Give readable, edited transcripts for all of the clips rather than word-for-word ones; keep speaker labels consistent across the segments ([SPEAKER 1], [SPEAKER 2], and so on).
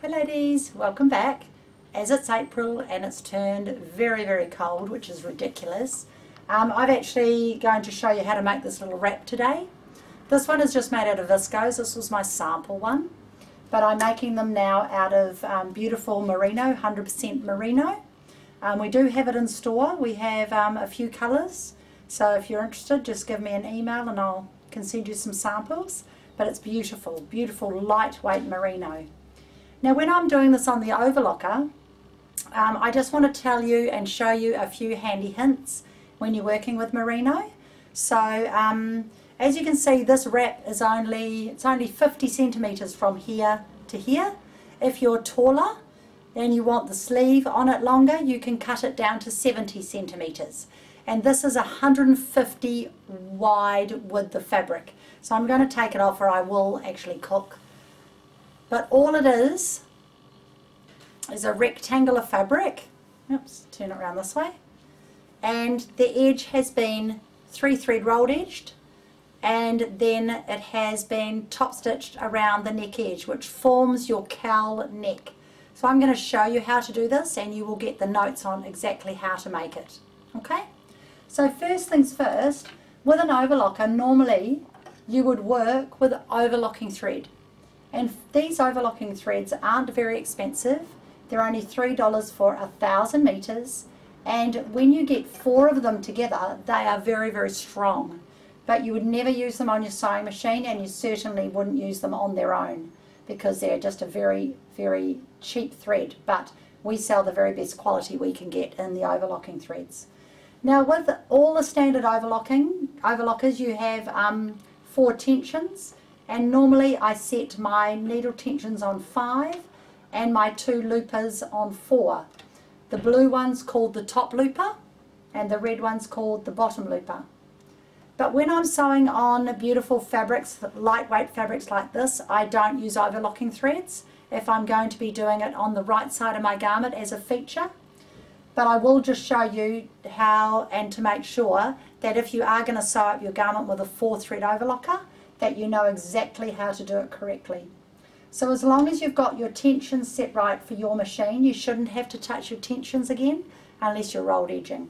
[SPEAKER 1] Hi ladies, welcome back. As it's April and it's turned very cold, which is ridiculous, I'm actually going to show you how to make this little wrap today. This one is just made out of viscose. This was my sample one, but I'm making them now out of beautiful merino, 100% merino. We do have it in store. We have a few colours, so if you're interested, just give me an email and I can send you some samples. But it's beautiful, beautiful lightweight merino. Now when I'm doing this on the overlocker, I just want to tell you and show you a few handy hints when you're working with merino. So as you can see, this wrap is only 50 centimeters from here to here. If you're taller and you want the sleeve on it longer, you can cut it down to 70 centimeters. And this is 150 wide with the fabric. So I'm going to take it off or I will actually cook. But all it is a rectangular fabric. Oops, turn it around this way. And the edge has been 3-thread rolled edged, and then it has been top stitched around the neck edge, which forms your cowl neck. So I'm going to show you how to do this and you will get the notes on exactly how to make it. Okay? So first things first, with an overlocker, normally you would work with overlocking thread. And these overlocking threads aren't very expensive. They're only $3 for 1,000 meters. And when you get 4 of them together, they are very strong. But you would never use them on your sewing machine, and you certainly wouldn't use them on their own because they're just a very cheap thread. But we sell the very best quality we can get in the overlocking threads. Now with all the standard overlockers, you have 4 tensions, and normally I set my needle tensions on 5 and my 2 loopers on 4. The blue one's called the top looper and the red one's called the bottom looper. But when I'm sewing on beautiful fabrics, lightweight fabrics like this, I don't use overlocking threads if I'm going to be doing it on the right side of my garment as a feature. But I will just show you how, and to make sure that if you are going to sew up your garment with a 4-thread overlocker, that you know exactly how to do it correctly. So as long as you've got your tensions set right for your machine, you shouldn't have to touch your tensions again unless you're rolled edging.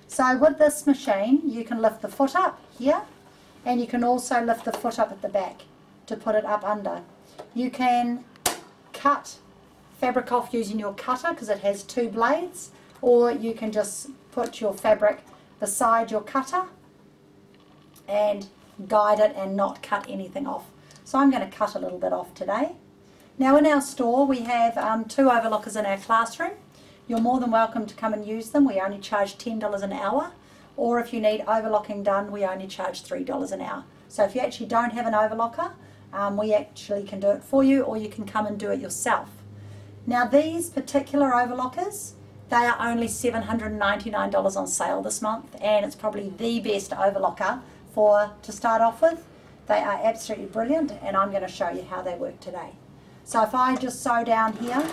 [SPEAKER 1] So with this machine, you can lift the foot up here, and you can also lift the foot up at the back to put it up under. You can cut fabric off using your cutter because it has 2 blades, or you can just put your fabric beside your cutter and guide it and not cut anything off. So I'm going to cut a little bit off today. Now in our store we have 2 overlockers in our classroom. You're more than welcome to come and use them. We only charge $10 an hour, or if you need overlocking done, we only charge $3 an hour. So if you actually don't have an overlocker, we actually can do it for you, or you can come and do it yourself. Now these particular overlockers, they are only $799 on sale this month, and it's probably the best overlocker to start off with. They are absolutely brilliant, and I'm going to show you how they work today. So if I just sew down here,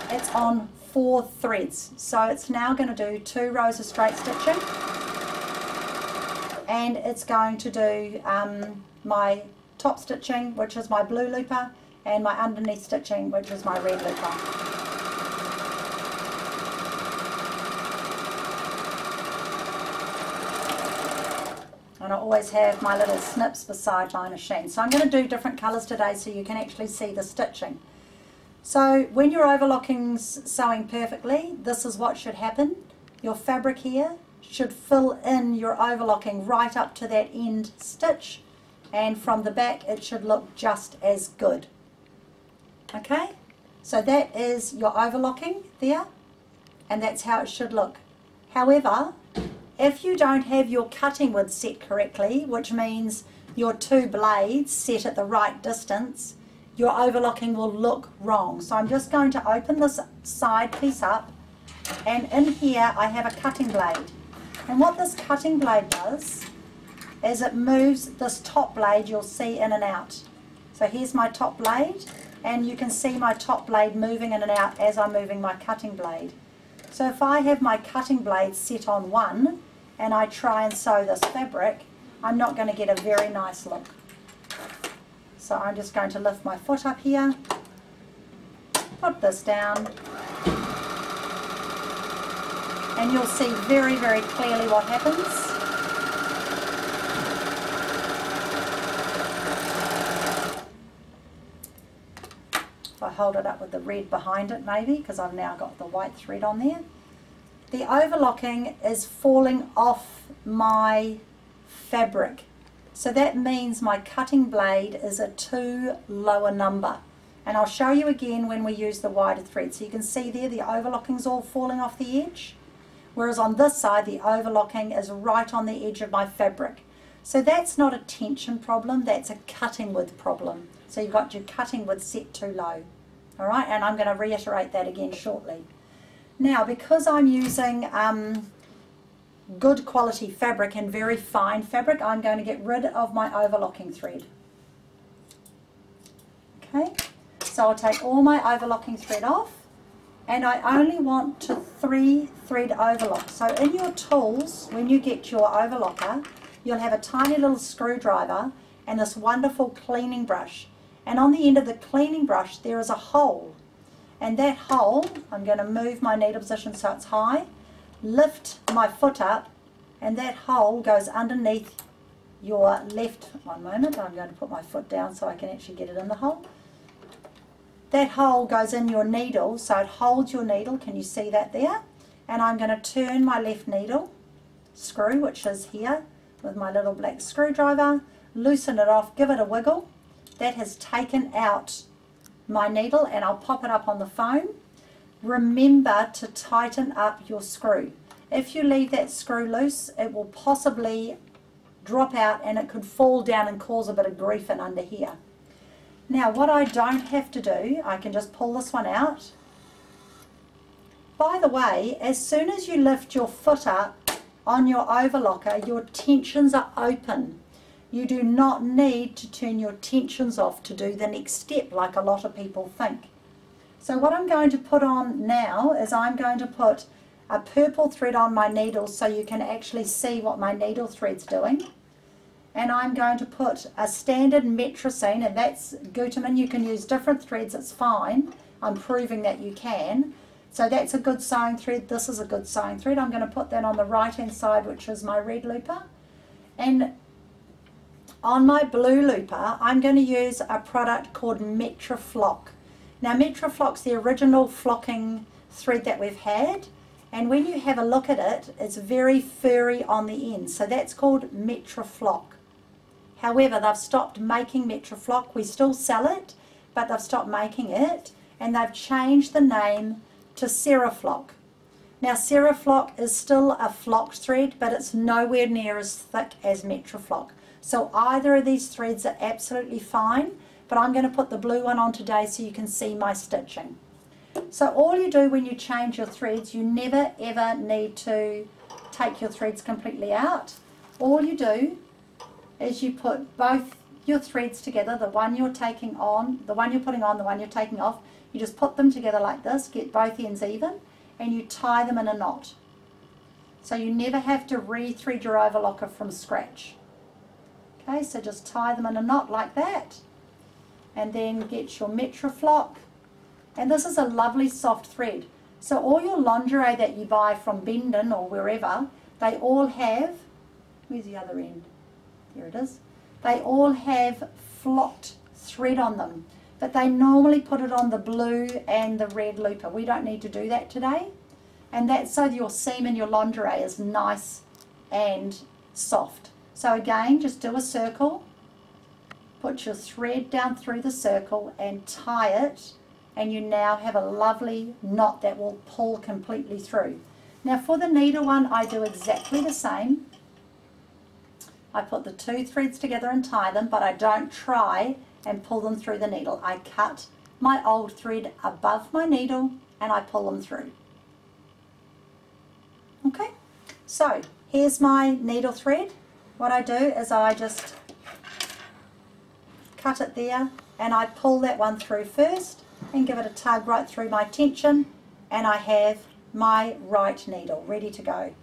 [SPEAKER 1] it's on 4 threads. So it's now going to do 2 rows of straight stitching, and it's going to do my top stitching, which is my blue looper, and my underneath stitching, which is my red looper. And I always have my little snips beside my machine. So I'm going to do different colours today so you can actually see the stitching. So when you're overlocking sewing perfectly, this is what should happen. Your fabric here should fill in your overlocking right up to that end stitch, and from the back it should look just as good. Okay, so that is your overlocking there, and that's how it should look. However, if you don't have your cutting width set correctly, which means your 2 blades set at the right distance, your overlocking will look wrong. So I'm just going to open this side piece up, and in here I have a cutting blade. And what this cutting blade does is it moves this top blade you'll see in and out. So here's my top blade, and you can see my top blade moving in and out as I'm moving my cutting blade. So if I have my cutting blade set on 1, and I try and sew this fabric, I'm not going to get a very nice look. So I'm just going to lift my foot up here put this down, and you'll see very, very clearly what happens. If I hold it up with the red behind it maybe, because I've now got the white thread on there. The overlocking is falling off my fabric. So that means my cutting blade is a too low a number. And I'll show you again when we use the wider thread. So you can see there the overlocking's all falling off the edge. Whereas on this side the overlocking is right on the edge of my fabric. So that's not a tension problem, that's a cutting width problem. So you've got your cutting width set too low. Alright, and I'm going to reiterate that again shortly. Now because I'm using good quality fabric and very fine fabric, I'm going to get rid of my overlocking thread. Okay, so I'll take all my overlocking thread off, and I only want to 3 thread overlock. So in your tools, when you get your overlocker, you'll have a tiny little screwdriver and this wonderful cleaning brush, and on the end of the cleaning brush there is a hole, and that hole, I'm going to move my needle position so it's high, lift my foot up, and that hole goes underneath your left, one moment, I'm going to put my foot down so I can actually get it in the hole. That hole goes in your needle, so it holds your needle, can you see that there? And I'm going to turn my left needle screw, which is here, with my little black screwdriver, loosen it off, give it a wiggle. That has taken out my needle, and I'll pop it up on the foam. Remember to tighten up your screw. If you leave that screw loose, it will possibly drop out and it could fall down and cause a bit of grief in under here. Now what I don't have to do, I can just pull this one out. By the way, as soon as you lift your foot up on your overlocker, your tensions are open. You do not need to turn your tensions off to do the next step like a lot of people think. So what I'm going to put on now is I'm going to put a purple thread on my needle so you can actually see what my needle thread's doing. And I'm going to put a standard metrosine, and that's Gutermann. You can use different threads, it's fine. I'm proving that you can. So that's a good sewing thread, this is a good sewing thread. I'm going to put that on the right hand side, which is my red looper. And on my blue looper, I'm going to use a product called Metroflock. Now Metroflock's the original flocking thread that we've had, and when you have a look at it, it's very furry on the end, so that's called Metroflock. However, they've stopped making Metroflock. We still sell it, but they've stopped making it, and they've changed the name to Ceraflock. Now Ceraflock is still a flocked thread, but it's nowhere near as thick as Metroflock. So either of these threads are absolutely fine, but I'm going to put the blue one on today so you can see my stitching. So all you do when you change your threads, you never ever need to take your threads completely out. All you do is you put both your threads together, the one you're taking on, the one you're putting on, the one you're taking off. You just put them together like this, get both ends even, and you tie them in a knot. So you never have to re-thread your overlocker from scratch. Okay, so just tie them in a knot like that, and then get your Metroflock. And this is a lovely soft thread. So all your lingerie that you buy from Bendon or wherever, they all have, where's the other end? There it is. They all have flocked thread on them, but they normally put it on the blue and the red looper. We don't need to do that today. And that's so your seam in your lingerie is nice and soft. So again, just do a circle, put your thread down through the circle and tie it, and you now have a lovely knot that will pull completely through. Now for the needle one, I do exactly the same. I put the two threads together and tie them, but I don't try and pull them through the needle. I cut my old thread above my needle and I pull them through. Okay, so here's my needle thread. What I do is I just cut it there and I pull that one through first and give it a tug right through my tension, and I have my right needle ready to go.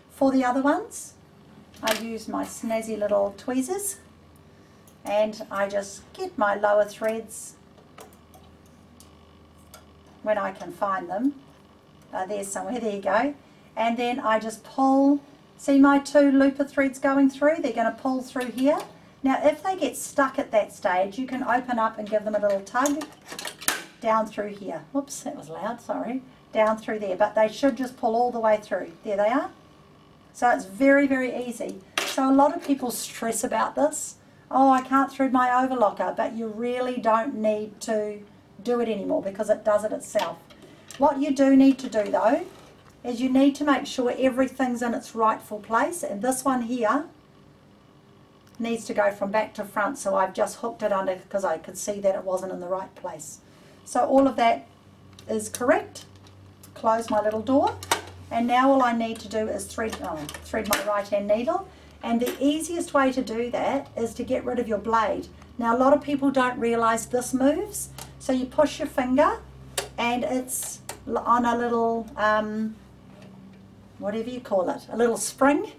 [SPEAKER 1] For the other ones, I use my snazzy little tweezers and I just get my lower threads when I can find them. There's somewhere, there you go. And then I just pull, see my 2 looper threads going through? They're going to pull through here. Now if they get stuck at that stage, you can open up and give them a little tug down through here. Whoops, that was loud, sorry. Down through there, but they should just pull all the way through. There they are. So it's very, very easy. So a lot of people stress about this. Oh, I can't thread my overlocker, but you really don't need to do it anymore because it does it itself. What you do need to do though, is you need to make sure everything's in its rightful place, and this one here needs to go from back to front, so I've just hooked it under because I could see that it wasn't in the right place. So all of that is correct. Close my little door, and now all I need to do is thread my right hand needle. And the easiest way to do that is to get rid of your blade. Now a lot of people don't realize this moves, so you push your finger and it's on a little whatever you call it, a little spring,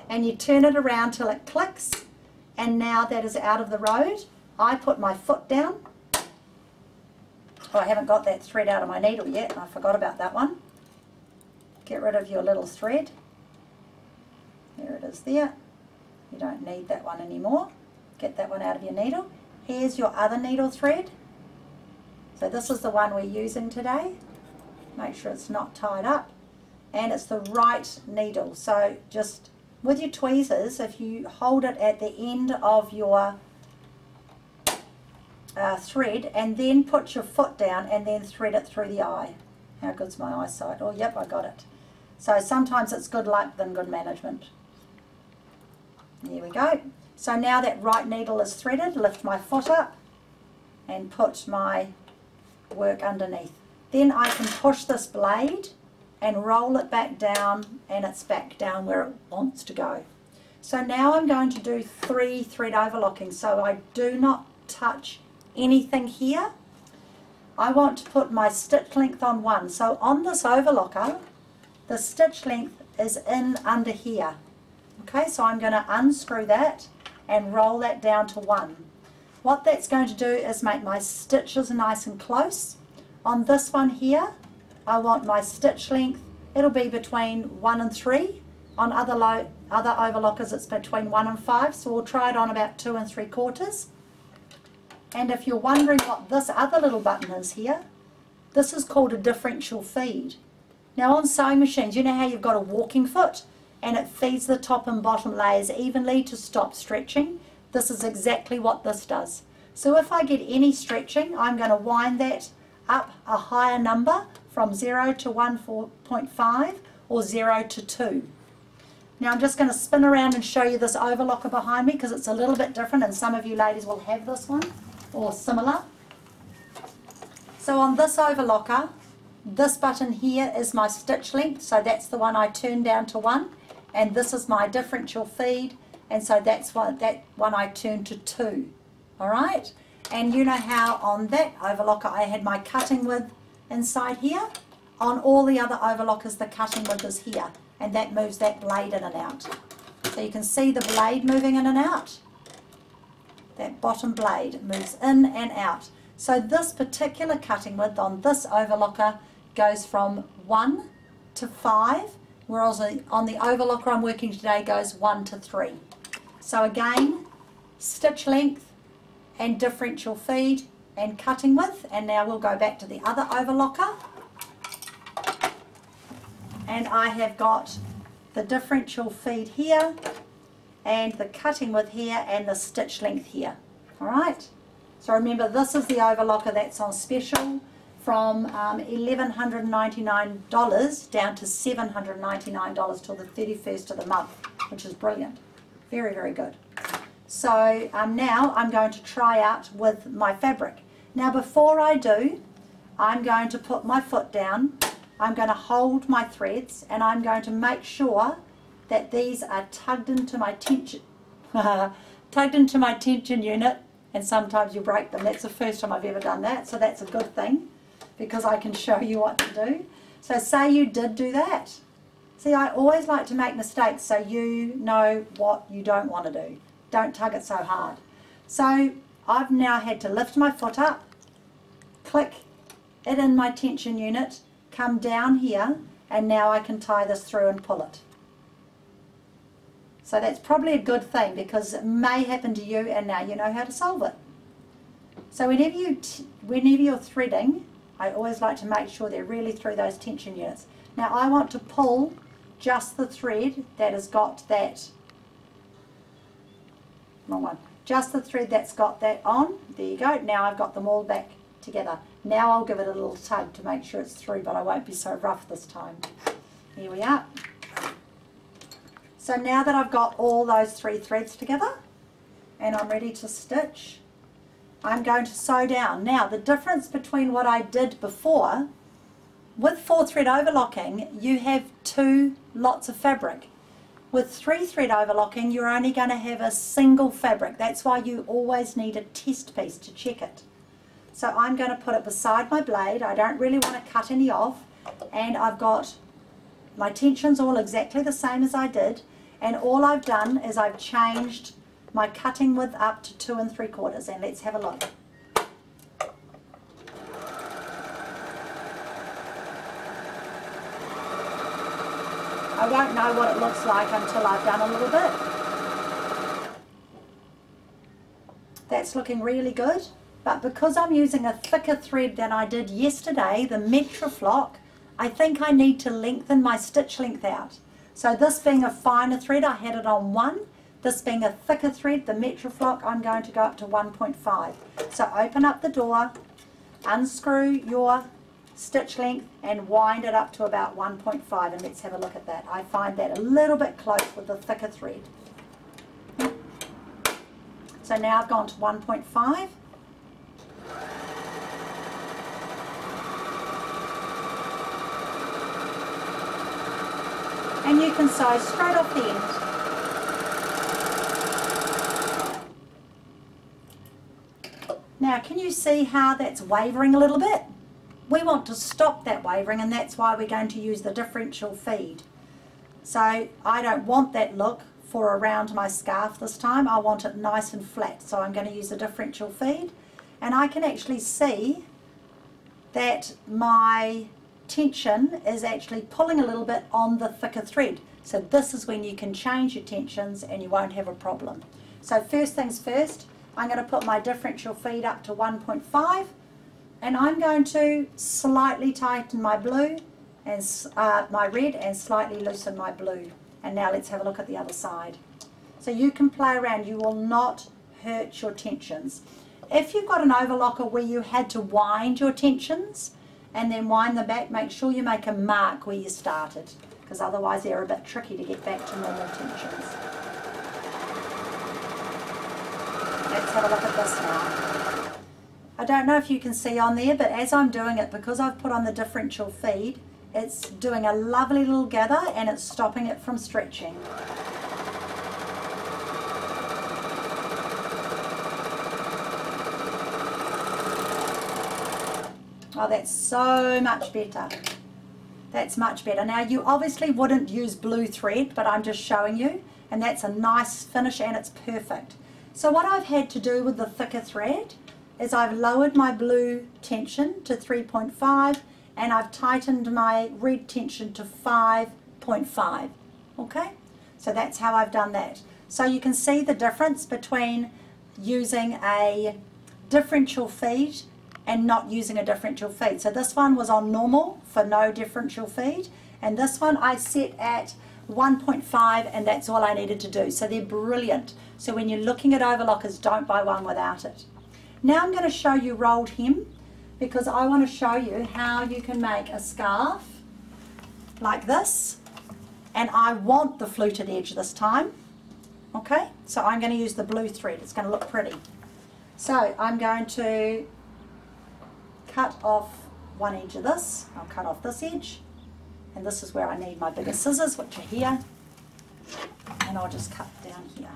[SPEAKER 1] and you turn it around till it clicks, and now that is out of the road. I put my foot down. Oh, I haven't got that thread out of my needle yet, I forgot about that one. Get rid of your little thread. There it is there. You don't need that one anymore. Get that one out of your needle. Here's your other needle thread. So this is the one we're using today. Make sure it's not tied up. And it's the right needle. So just with your tweezers, if you hold it at the end of your thread and then put your foot down and then thread it through the eye. How good's my eyesight? Oh, yep, I got it. So sometimes it's good luck than good management. There we go. So now that right needle is threaded, lift my foot up and put my work underneath. Then I can push this blade and roll it back down, and it's back down where it wants to go. So now I'm going to do 3 thread overlocking, so I do not touch anything here. I want to put my stitch length on 1. So on this overlocker, the stitch length is in under here. Okay, so I'm going to unscrew that and roll that down to 1. What that's going to do is make my stitches nice and close. On this one here, I want my stitch length, it'll be between 1 and 3. On other overlockers it's between 1 and 5, so we'll try it on about 2 3/4. And if you're wondering what this other little button is here, this is called a differential feed. Now on sewing machines, you know how you've got a walking foot and it feeds the top and bottom layers evenly to stop stretching? This is exactly what this does. So if I get any stretching, I'm going to wind that up a higher number from 0 to 1.5 or 0 to 2. Now I'm just going to spin around and show you this overlocker behind me because it's a little bit different, and some of you ladies will have this one or similar. So on this overlocker, this button here is my stitch length, so that's the one I turn down to 1, and this is my differential feed, and so that's that one I turn to 2. Alright, and you know how on that overlocker I had my cutting width inside here. On all the other overlockers the cutting width is here, and that moves that blade in and out. So you can see the blade moving in and out. That bottom blade moves in and out. So this particular cutting width on this overlocker goes from 1 to 5, whereas on the overlocker I'm working today goes 1 to 3. So again, stitch length and differential feed and cutting width, and now we'll go back to the other overlocker. And I have got the differential feed here and the cutting width here and the stitch length here. Alright, so remember this is the overlocker that's on special from $1,199 down to $799 till the 31st of the month, which is brilliant. Very, very good. So now I'm going to try out with my fabric. Now before I do, I'm going to put my foot down, I'm going to hold my threads, and I'm going to make sure that these are tugged into my tension unit, and sometimes you break them. That's the first time I've ever done that, so that's a good thing because I can show you what to do. So say you did do that. See, I always like to make mistakes so you know what you don't want to do. Don't tug it so hard. So I've now had to lift my foot up, click it in my tension unit, come down here, and now I can tie this through and pull it. So that's probably a good thing, because it may happen to you, and now you know how to solve it. So whenever you're threading, I always like to make sure they're really through those tension units. Now I want to pull just the thread that has got that, wrong one, just the thread that's got that on. There you go. Now I've got them all back together. Now I'll give it a little tug to make sure it's through, but I won't be so rough this time. Here we are. So now that I've got all those 3 threads together and I'm ready to stitch, I'm going to sew down. Now the difference between what I did before, with 4 thread overlocking, you have 2 lots of fabric. With 3 thread overlocking, you're only going to have a single fabric. That's why you always need a test piece to check it. So I'm going to put it beside my blade. I don't really want to cut any off, and I've got my tensions all exactly the same as I did, and all I've done is I've changed my cutting width up to 2 3/4, and let's have a look. I won't know what it looks like until I've done a little bit. That's looking really good, but because I'm using a thicker thread than I did yesterday, the Metroflock, I think I need to lengthen my stitch length out. So this being a finer thread, I had it on 1. This being a thicker thread, the Metroflock, I'm going to go up to 1.5. So open up the door, unscrew your stitch length and wind it up to about 1.5, and let's have a look at that. I find that a little bit close with the thicker thread. So now I've gone to 1.5. And you can sew straight off the end. Now can you see how that's wavering a little bit? We want to stop that wavering, and that's why we're going to use the differential feed. So I don't want that look for around my scarf this time. I want it nice and flat, so I'm going to use the differential feed, and I can actually see that my tension is actually pulling a little bit on the thicker thread. So this is when you can change your tensions and you won't have a problem. So first things first, I'm going to put my differential feed up to 1.5, and I'm going to slightly tighten my blue and my red, and slightly loosen my blue. And now let's have a look at the other side. So you can play around, you will not hurt your tensions. If you've got an overlocker where you had to wind your tensions and then wind them back, make sure you make a mark where you started, because otherwise they're a bit tricky to get back to normal tensions. Let's have a look at this now. I don't know if you can see on there, but as I'm doing it, because I've put on the differential feed, it's doing a lovely little gather and it's stopping it from stretching. Oh, that's so much better. That's much better. Now you obviously wouldn't use blue thread, but I'm just showing you, and that's a nice finish and it's perfect. So what I've had to do with the thicker thread is I've lowered my blue tension to 3.5 and I've tightened my red tension to 5.5. Okay, so that's how I've done that. So you can see the difference between using a differential feed and not using a differential feed. So this one was on normal for no differential feed, and this one I set at 1.5, and that's all I needed to do. So they're brilliant. So when you're looking at overlockers, don't buy one without it. Now I'm going to show you rolled hem, because I want to show you how you can make a scarf like this, and I want the fluted edge this time. Okay, so I'm going to use the blue thread. It's going to look pretty. So I'm going to cut off one edge of this. I'll cut off this edge, and this is where I need my bigger scissors, which are here, and I'll just cut down here.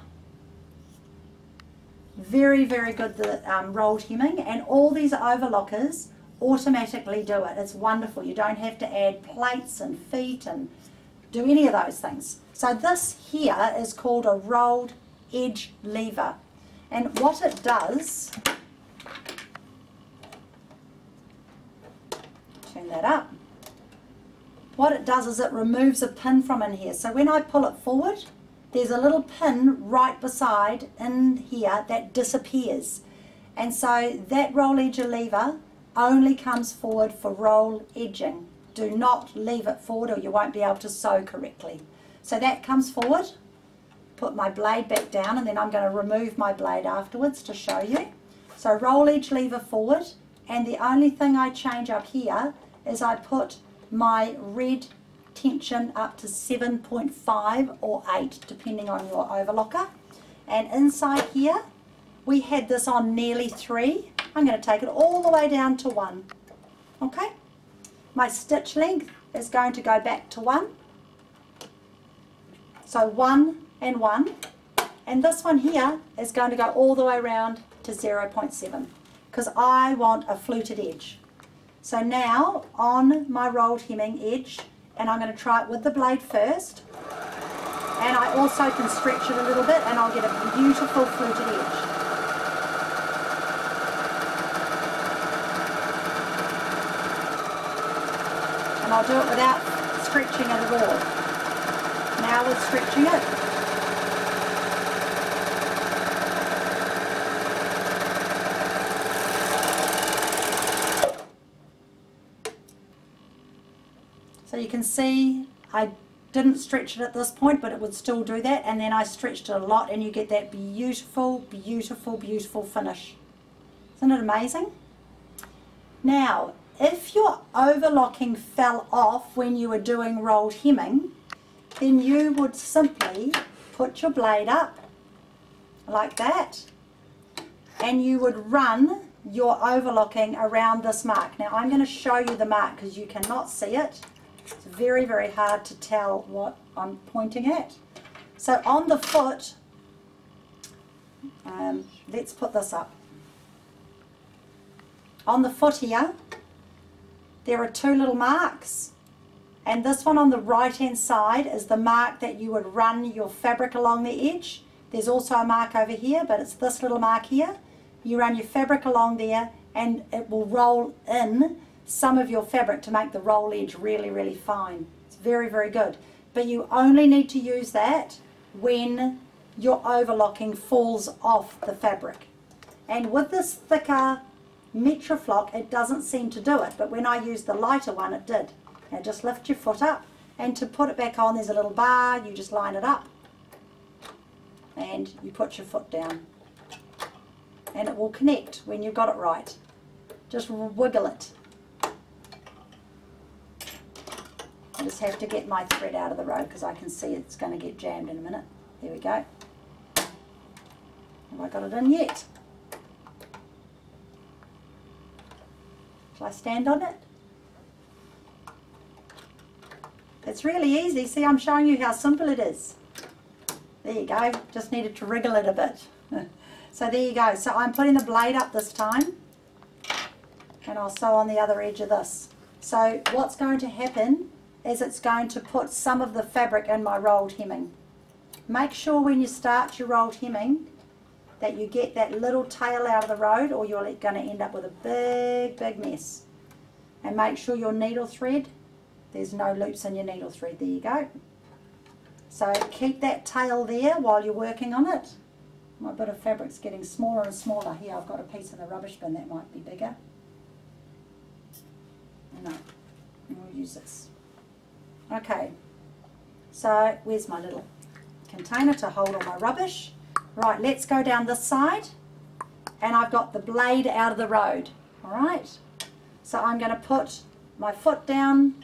[SPEAKER 1] Very, very good, the rolled hemming, and all these overlockers automatically do it. It's wonderful. You don't have to add plates and feet and do any of those things. So this here is called a rolled edge lever, and what it does that up. What it does is it removes a pin from in here. So when I pull it forward, there's a little pin right beside in here that disappears. And so that roll edger lever only comes forward for roll edging. Do not leave it forward or you won't be able to sew correctly. So that comes forward. Put my blade back down, and then I'm going to remove my blade afterwards to show you. So roll edge lever forward, and the only thing I change up here is I put my red tension up to 7.5 or 8 depending on your overlocker. And inside here we had this on nearly 3. I'm going to take it all the way down to 1. Okay, my stitch length is going to go back to 1. So 1 and 1, and this one here is going to go all the way around to 0.7 because I want a fluted edge. So now on my rolled hemming edge, and I'm going to try it with the blade first, and I also can stretch it a little bit and I'll get a beautiful fluted edge. And I'll do it without stretching it at all. Now with stretching it, so you can see I didn't stretch it at this point, but it would still do that, and then I stretched it a lot and you get that beautiful, beautiful, beautiful finish. Isn't it amazing? Now, if your overlocking fell off when you were doing rolled hemming, then you would simply put your blade up like that, and you would run your overlocking around this mark. Now I'm going to show you the mark because you cannot see it. It's very, very hard to tell what I'm pointing at. So on the foot, let's put this up. On the foot here, there are 2 little marks, and this one on the right hand side is the mark that you would run your fabric along the edge. There's also a mark over here, but it's this little mark here. You run your fabric along there and it will roll in some of your fabric to make the roll edge really, really fine. It's very, very good. But you only need to use that when your overlocking falls off the fabric. And with this thicker Metroflock, it doesn't seem to do it, but when I used the lighter one, it did. Now just lift your foot up, and to put it back on, there's a little bar. You just line it up and you put your foot down, and it will connect when you've got it right. Just wiggle it. I just have to get my thread out of the road because I can see it's going to get jammed in a minute. There we go. Have I got it in yet? Shall I stand on it? It's really easy. See, I'm showing you how simple it is. There you go. Just needed to wriggle it a bit. So there you go. So I'm putting the blade up this time, and I'll sew on the other edge of this. So what's going to happen is it's going to put some of the fabric in my rolled hemming. Make sure when you start your rolled hemming that you get that little tail out of the road, or you're going to end up with a big, big mess. And make sure your needle thread, there's no loops in your needle thread. There you go. So keep that tail there while you're working on it. My bit of fabric's getting smaller and smaller. Here I've got a piece in the rubbish bin that might be bigger. No, we'll use this. Okay, so where's my little container to hold all my rubbish? Right, let's go down this side, and I've got the blade out of the road. Alright, so I'm going to put my foot down,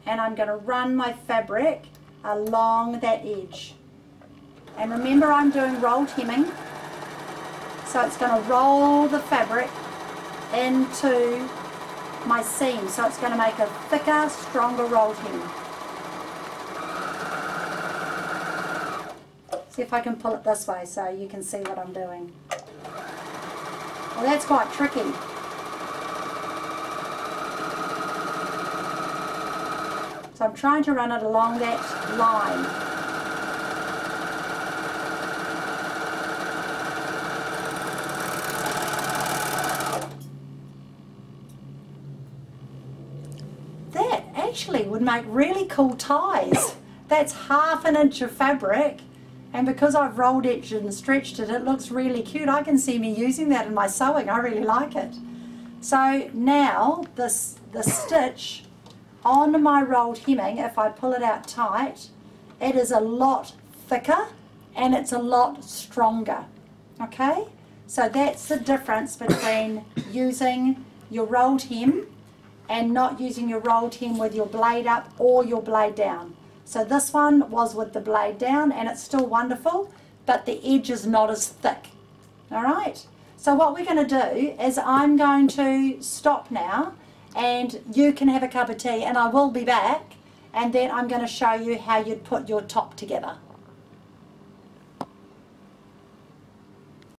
[SPEAKER 1] and I'm going to run my fabric along that edge. And remember, I'm doing rolled hemming, so it's going to roll the fabric into my seam, so it's going to make a thicker, stronger rolled hemming. See if I can pull it this way so you can see what I'm doing. Well, that's quite tricky. So I'm trying to run it along that line. actually would make really cool ties. That's 1/2 inch of fabric, and because I've rolled edged and stretched it, it looks really cute. I can see me using that in my sewing. I really like it. So now the stitch on my rolled hemming, if I pull it out tight, it is a lot thicker and it's a lot stronger. Okay, so that's the difference between using your rolled hem and not using your rolled hem with your blade up or your blade down. So this one was with the blade down and it's still wonderful, but the edge is not as thick. All right, so what we're going to do is I'm going to stop now and you can have a cup of tea, and I will be back, and then I'm going to show you how you'd put your top together.